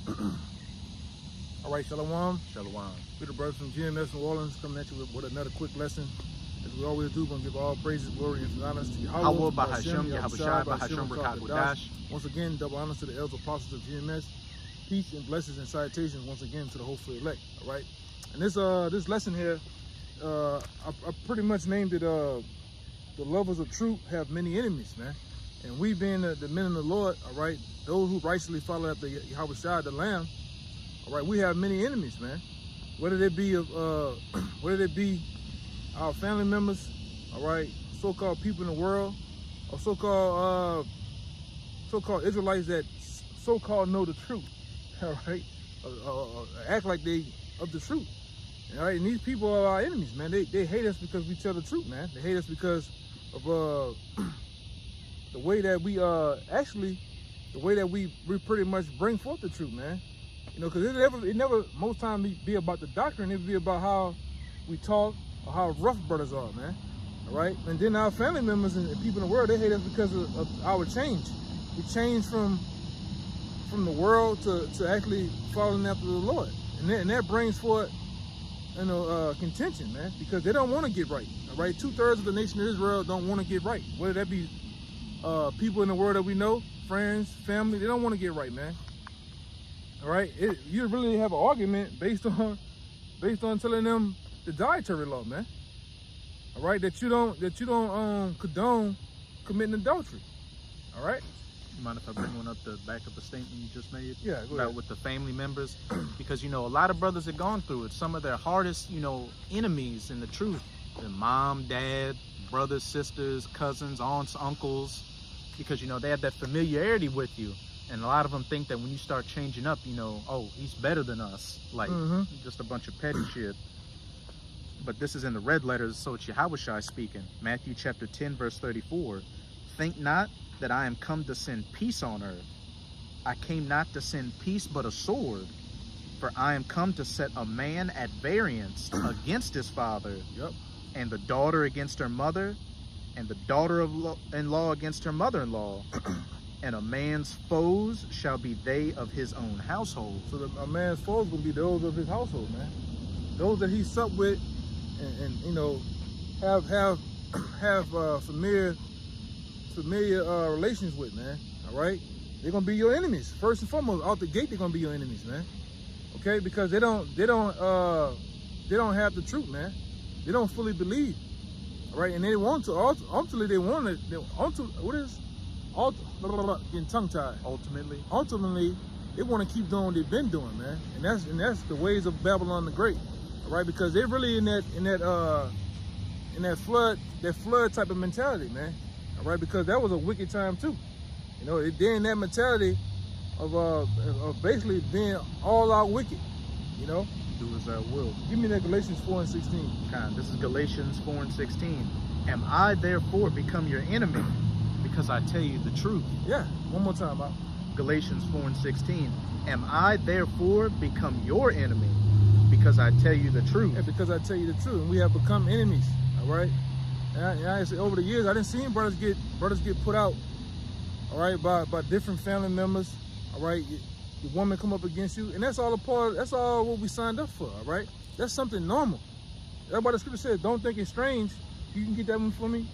All right, Shalom. Shalom. We're the brothers from GMS New Orleans coming at you with another quick lesson. As we always do, we're going to give all praises, glory, and honors to Yahweh, Bahashem, Yahushua, Bahashem, Rakakwadash. Once again, double honors to the elders apostles of GMS. Peace and blessings and salutations once again to the hopeful elect. All right, and this lesson here, I pretty much named it the lovers of truth have many enemies, man. And we being the men of the Lord, all right, those who righteously follow after Yahushua the Lamb, all right, we have many enemies, man. Whether they be our family members, all right, so-called people in the world, or so-called Israelites that so-called know the truth, all right, act like they of the truth, all right. And these people are our enemies, man. They hate us because we tell the truth, man. They hate us because of the way that we we pretty much bring forth the truth, man. You know, because it never most times be about the doctrine. It be about how we talk or how rough brothers are, man. All right, and then our family members and people in the world, they hate us because of our change. We change from the world to actually following after the Lord, and that brings forth, you know, contention, man, because they don't want to get right. All right, 2/3 of the nation of Israel don't want to get right. Whether that be people in the world that we know, friends, family, they don't want to get right, man. All right, you really have an argument based on telling them the dietary law, man. All right, that you don't condone committing adultery. All right. You mind if I bring one up to back up a statement you just made? Yeah, go about ahead. With the family members, because you know a lot of brothers have gone through it. Some of their hardest, you know, enemies in the truth, their mom, dad, brothers, sisters, cousins, aunts, uncles, because you know they have that familiarity with you. And a lot of them think that when you start changing up, you know, oh, he's better than us. Like, just a bunch of petty shit. But this is in the red letters, so it's Yahushua speaking. Matthew chapter 10, verse 34. Think not that I am come to send peace on earth. I came not to send peace, but a sword. For I am come to set a man at variance against his father, and the daughter against her mother, and the daughter-in-law against her mother-in-law. And a man's foes shall be they of his own household. So a man's foes will be those of his household, man. Those that he sup with, and you know, have familiar relations with, man. All right, they're gonna be your enemies first and foremost. Out the gate, they're gonna be your enemies, man. Okay, because they don't have the truth, man. They don't fully believe. All right, and they want to ultimately getting tongue-tied. Ultimately, they want to keep doing what they've been doing, man. And that's the ways of Babylon the Great. All right, because they're really in that flood type of mentality, man. All right, because that was a wicked time too. You know, they're in that mentality of basically being all out wicked. You know, do as thou wilt. Give me that Galatians 4:16. Okay, this is Galatians 4:16. Am I therefore become your enemy? Because I tell you the truth. Yeah, one more time, Bob. Galatians 4:16. Am I therefore become your enemy? Because I tell you the truth. Yeah, because I tell you the truth. And we have become enemies. All right. And I say over the years, I didn't see brothers get put out. All right, by different family members. All right, the woman come up against you, and that's all that's all what we signed up for. All right, that's something normal. That's why the scripture says, "Don't think it's strange." You can get that one for me.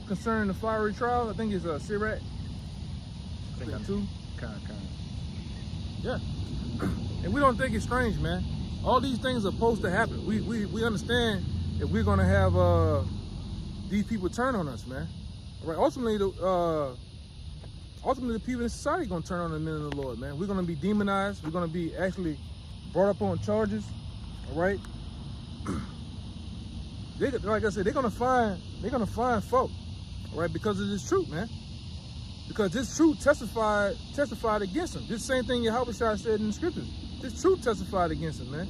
Concerning the fiery trial, I think it's Sirach. I think 2. Yeah. And we don't think it's strange, man. All these things are supposed to happen. We understand that we're gonna have these people turn on us, man. All right. Ultimately, the people in society gonna turn on the men of the Lord, man. We're gonna be demonized. We're gonna be actually brought up on charges. All right. Like I said, they're gonna find fault. All right, because of this truth, man. Because this truth testified against him. This same thing Yahushua said in the scriptures. This truth testified against him, man.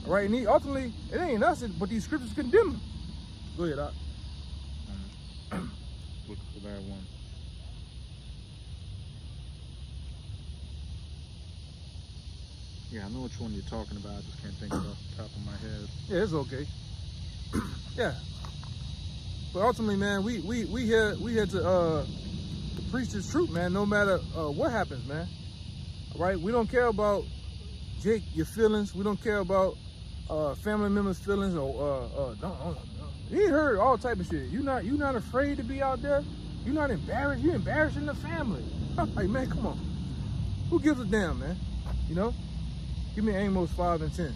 All right, and ultimately, it ain't us, but these scriptures condemn him. Go ahead, Doc. Look for that one. Yeah, I know which one you're talking about. I just can't think of it off the top of my head. Yeah, it's okay. Yeah. But ultimately, man, we here to preach this truth, man, no matter what happens, man. All right, we don't care about Jake, your feelings. We don't care about family members' feelings or you ain't heard all type of shit. You not afraid to be out there. You not embarrassed. You embarrassing the family. Like, man, come on. Who gives a damn, man? You know? Give me Amos 5 and 10.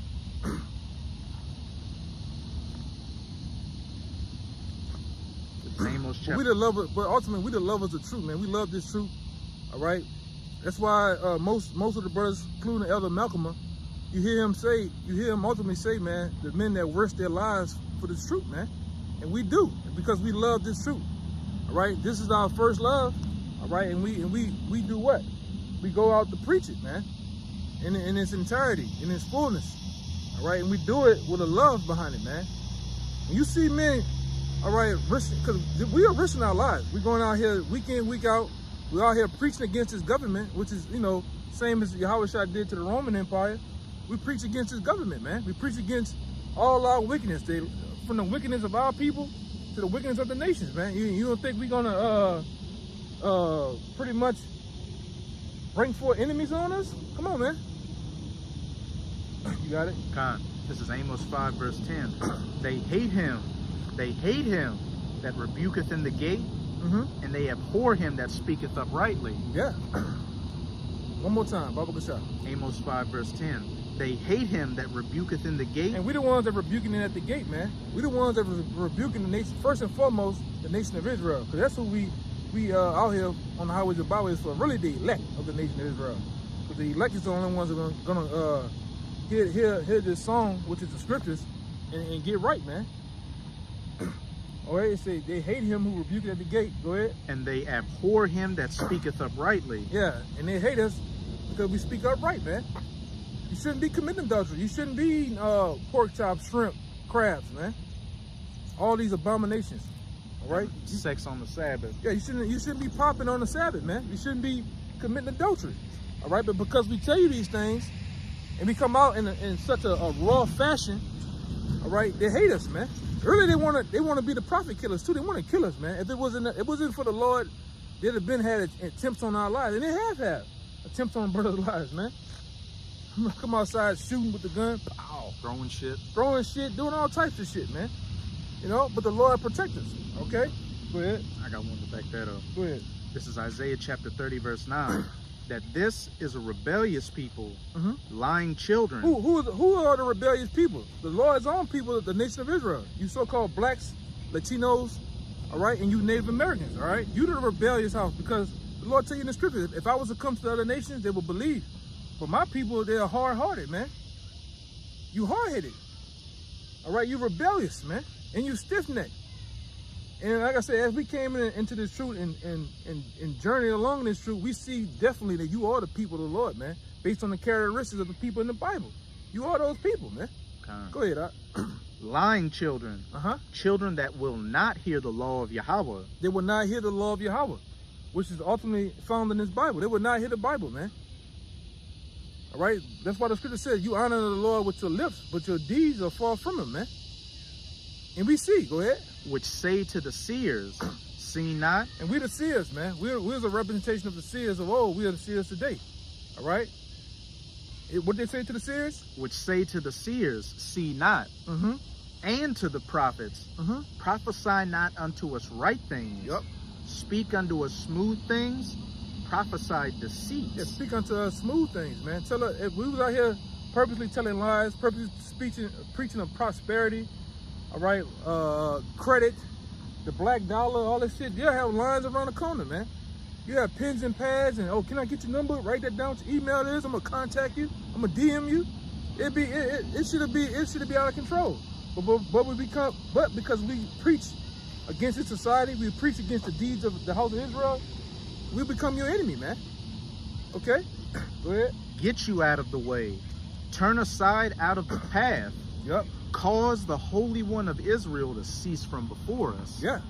Amos chapter. We the lovers, but ultimately we the lovers of truth, man. We love this truth. All right. That's why most of the brothers, including Elder Malcolm, you hear him ultimately say, man, the men that risk their lives for this truth, man. And we do, because we love this truth. All right. This is our first love. All right. And we do what? We go out to preach it, man. In its entirety, in its fullness. All right. And we do it with a love behind it, man. When you see men, all right, because we are risking our lives. We're going out here week in, week out. We're out here preaching against this government, which is, you know, same as Yahushua did to the Roman Empire. We preach against this government, man. We preach against all our wickedness, from the wickedness of our people to the wickedness of the nations, man. You don't think we're gonna pretty much bring forth enemies on us? Come on, man. You got it? Khan, this is Amos 5 verse 10. They hate him that rebuketh in the gate, and they abhor him that speaketh uprightly. Yeah. One more time, Baba Gasha. Amos 5 verse 10. They hate him that rebuketh in the gate. And we the ones that rebuking it at the gate, man. We the ones that rebuking the nation, first and foremost, the nation of Israel. Because that's who we out here on the highways and byways for, really the elect of the nation of Israel. Because the elect is the only ones that are gonna hear this song, which is the scriptures, and get right, man. All right, it say they hate him who rebuked at the gate. Go ahead. And they abhor him that speaketh uprightly. Yeah, and they hate us because we speak upright, man. You shouldn't be committing adultery. You shouldn't be eating pork chops, shrimp, crabs, man. All these abominations. All right. Sex on the Sabbath. Yeah, you shouldn't be popping on the Sabbath, man. You shouldn't be committing adultery. All right, but because we tell you these things, and we come out in such a raw fashion, all right, they hate us, man. Really, they want to be the prophet killers too. They want to kill us, man. If it wasn't for the Lord, they'd have been had attempts on our lives, and they have had attempts on brothers' lives, man. Come outside shooting with the gun, pow, Throwing shit, doing all types of shit, man. You know, but the Lord protect us. Okay, go ahead. I got one to back that up. Go ahead. This is Isaiah chapter 30 verse 9. That this is a rebellious people, lying children. Who are the rebellious people? The Lord's own people, the nation of Israel. You so-called blacks, Latinos, all right, and you Native Americans, all right? You the rebellious house, because the Lord tell you in the scripture, if I was to come to the other nations, they would believe. But my people, they're hard-hearted, man. You hard-headed, all right? You rebellious, man, and you stiff-necked. And like I said, as we came into this truth and journey along this truth, we see definitely that you are the people of the Lord, man, based on the characteristics of the people in the Bible. You are those people, man. Go ahead, Lying children. Children that will not hear the law of Yahweh. They will not hear the law of Yahweh, which is ultimately found in this Bible. They will not hear the Bible, man. All right? That's why the scripture says, you honor the Lord with your lips, but your deeds are far from him, man. And we see, go ahead. Which say to the seers, see not. And we're the seers, man. We're a representation of the seers of old. We are the seers today. All right? What they say to the seers? Which say to the seers, see not. And to the prophets, prophesy not unto us right things. Speak unto us smooth things. Prophesy deceit. Yeah, speak unto us smooth things, man. Tell us, if we was out here purposely telling lies, purposely preaching of prosperity, all right, credit, the black dollar, all this shit, you'll have lines around the corner, man. You have pens and pads, and oh, can I get your number? Write that down. Your email is. I'm gonna contact you. I'm gonna DM you. It should be out of control. But because we preach against this society, we preach against the deeds of the house of Israel, we become your enemy, man. Okay, go ahead. Get you out of the way. Turn aside out of the path. Cause the Holy One of Israel to cease from before us. Yeah,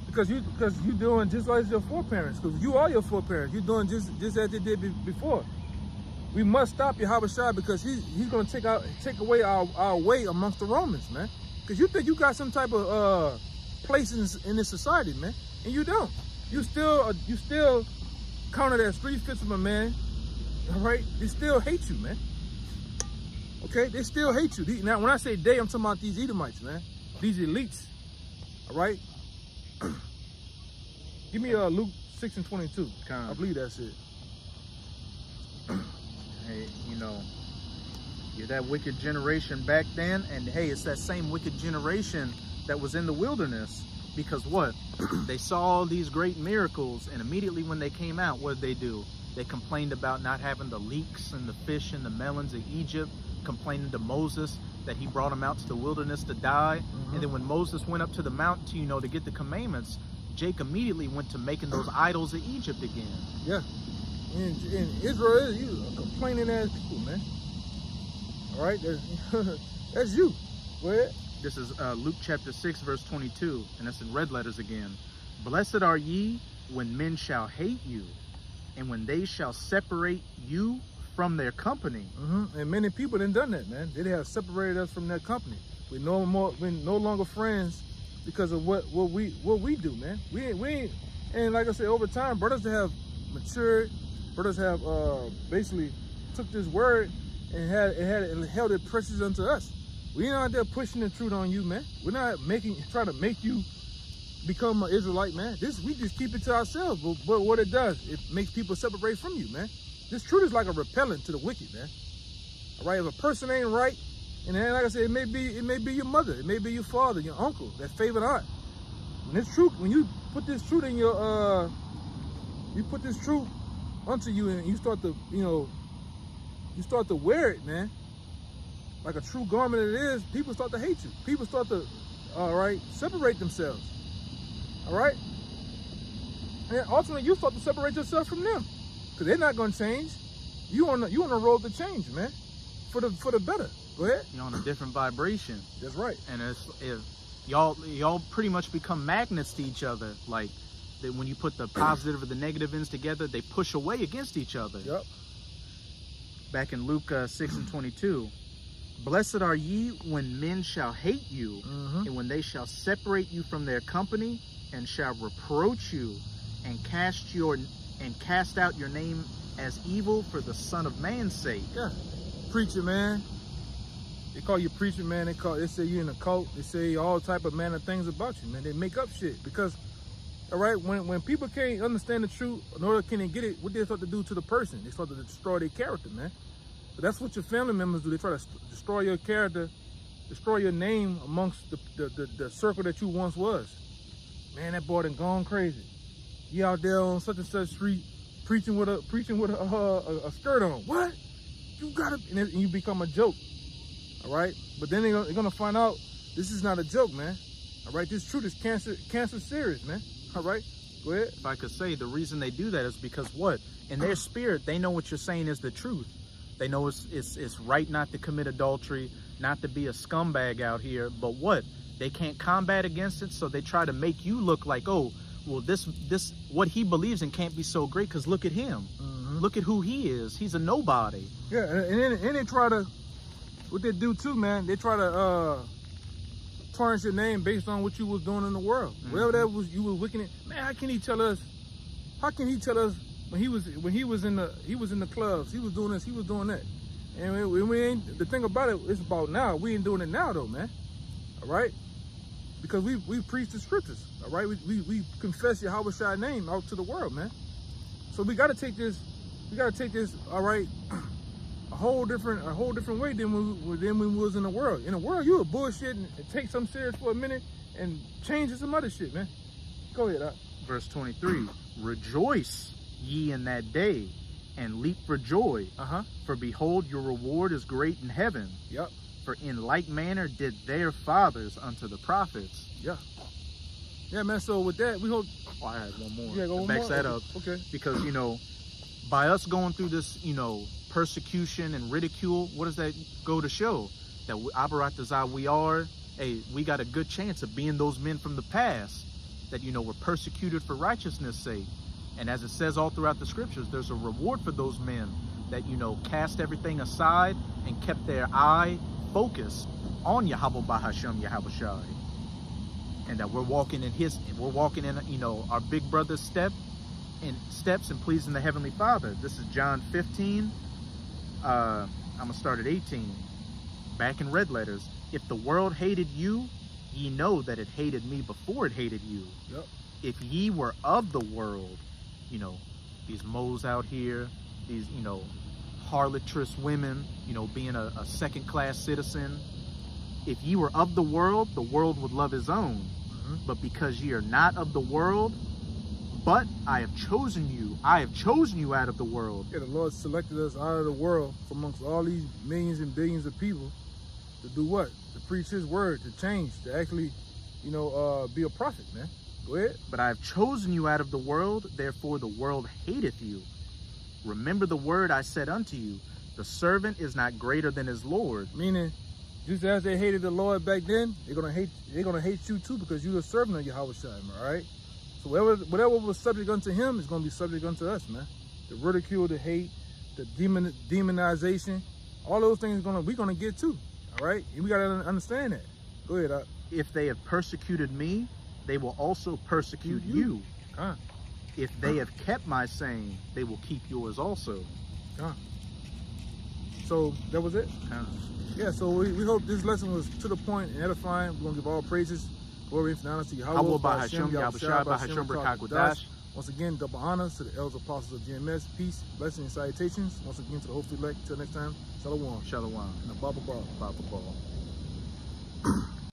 because you doing just like your foreparents. Because you are your foreparents. You're doing just as they did before. We must stop Yahushua because he's going to take away our way amongst the Romans, man. Because you think you got some type of place in this society, man, and you don't. You still counted as 3/5 of a man, all right, they still hate you, man. Okay, they still hate you. Now, when I say they, I'm talking about these Edomites, man. These elites, all right? Give me Luke 6:22. I believe that's it. Hey, you know, you're that wicked generation back then, and hey, it's that same wicked generation that was in the wilderness. Because what? They saw all these great miracles, and immediately when they came out, what did they do? They complained about not having the leeks and the fish and the melons of Egypt, complaining to Moses that he brought them out to the wilderness to die. And then when Moses went up to the mountain to, you know, to get the commandments, Jake immediately went to making those idols of Egypt again. Yeah. And Israel, you complaining ass people, man. All right, that's you. Go ahead. This is Luke chapter 6, verse 22, and that's in red letters again. Blessed are ye when men shall hate you, and when they shall separate you from their company. And many people done that, man. They have separated us from their company. We're no longer friends because of what we do, man. We ain't. And like I said, over time, brothers that have matured, brothers have basically took this word and held it precious unto us. We ain't out there pushing the truth on you, man. We're not trying to make you become an Israelite, man. We just keep it to ourselves. But what it does, it makes people separate from you, man. This truth is like a repellent to the wicked, man. All right, if a person ain't right, and then like I said, it may be your mother, it may be your father, your uncle, that favorite aunt. When you put this truth in your you put this truth onto you, and you start to, you start to wear it, man. Like a true garment it is, people start to hate you. People start to, separate themselves. All right? And ultimately, you start to separate yourself from them. Because they're not going to change. You on the road to change, man. For the better. Go ahead. You're on a different vibration. That's right. And if y'all pretty much become magnets to each other. Like, that when you put the positive or the negative ends together, they push away against each other. Yep. Back in Luke 6:22. Blessed are ye when men shall hate you, and when they shall separate you from their company, and shall reproach you, and cast out your name as evil for the Son of Man's sake. Yeah, preacher, man. They call you preacher, man. They say you in a cult. They say all type of manner of things about you, man. They make up shit because, all right, when people can't understand the truth, nor can they get it, what they start to do to the person, they start to destroy their character, man. But that's what your family members do. They try to destroy your character, destroy your name amongst the circle that you once was. Man, that boy done gone crazy. He out there on such and such street preaching with a skirt on. What? You gotta, and you become a joke. All right, but then they're gonna find out this is not a joke, man. All right, this truth is cancer serious, man. All right, go ahead. If I could say, the reason they do that is because what? In their spirit, they know what you're saying is the truth. They know it's right not to commit adultery, not to be a scumbag out here. But what? They can't combat against it, so they try to make you look like, oh, well, this what he believes in can't be so great because look at him. Look at who he is. He's a nobody. Yeah, and they try to, what they do too, man, they try to tarnish your name based on what you was doing in the world. Whatever that was, you was wicked. Man, how can he tell us when he was in the clubs, he was doing this, he was doing that. And we ain't, the thing about it, it's about now. We ain't doing it now though, man. All right? Because we preach the scriptures. All right? We confess Yahweh name out to the world, man. So we gotta take this, all right, a whole different way than we was in the world. In the world, you were bullshit and take something serious for a minute and change to some other shit, man. Go ahead, Doc. Verse 23, rejoice ye in that day, and leap for joy. For behold, your reward is great in heaven. Yep. For in like manner did their fathers unto the prophets. Yeah. Yeah, man. So with that, we hope. Oh, I had one more. Yeah, go to one back more. that up. Okay. Because by us going through this, persecution and ridicule, what does that go to show? That we are. Hey, we got a good chance of being those men from the past that were persecuted for righteousness' sake. And as it says all throughout the scriptures, there's a reward for those men that, cast everything aside and kept their eye focused on Yahweh Bahashem Yahushai. And that we're walking in our big brother's step. in pleasing the Heavenly Father. This is John 15. I'm gonna start at 18. Back in red letters. If the world hated you, ye know that it hated me before it hated you. Yep. If ye were of the world, these moles out here, these, harlotrous women, being a second-class citizen. If ye were of the world would love his own. Mm-hmm. But because ye are not of the world, but I have chosen you out of the world. Yeah, the Lord selected us out of the world from amongst all these millions and billions of people to do what? To preach his word, to change, to actually, be a prophet, man. Go ahead. But I have chosen you out of the world, therefore the world hateth you. Remember the word I said unto you, the servant is not greater than his Lord. Meaning, just as they hated the Lord back then, they're gonna hate you too, because you're a servant of Yahweh Shai, all right? So whatever was subject unto him is gonna be subject unto us, man. The ridicule, the hate, the demonization, all those things we're gonna get too, all right? And we gotta understand that. Go ahead, Doc. If they have persecuted me, they will also persecute you. If they have kept my saying, they will keep yours also. So that was it. Yeah, so we hope this lesson was to the point and edifying. We're going to give all praises, glory, and honor to Yahweh, Bahashem, Yahushua, Bahashem, B'Rakakwadash. Once again, double honors to the elders apostles of GMS. Peace, blessings, and salutations. Once again, to the hopefully elect. Till next time, Shalom. Shalom. And a Baba Bar. Baba Bar.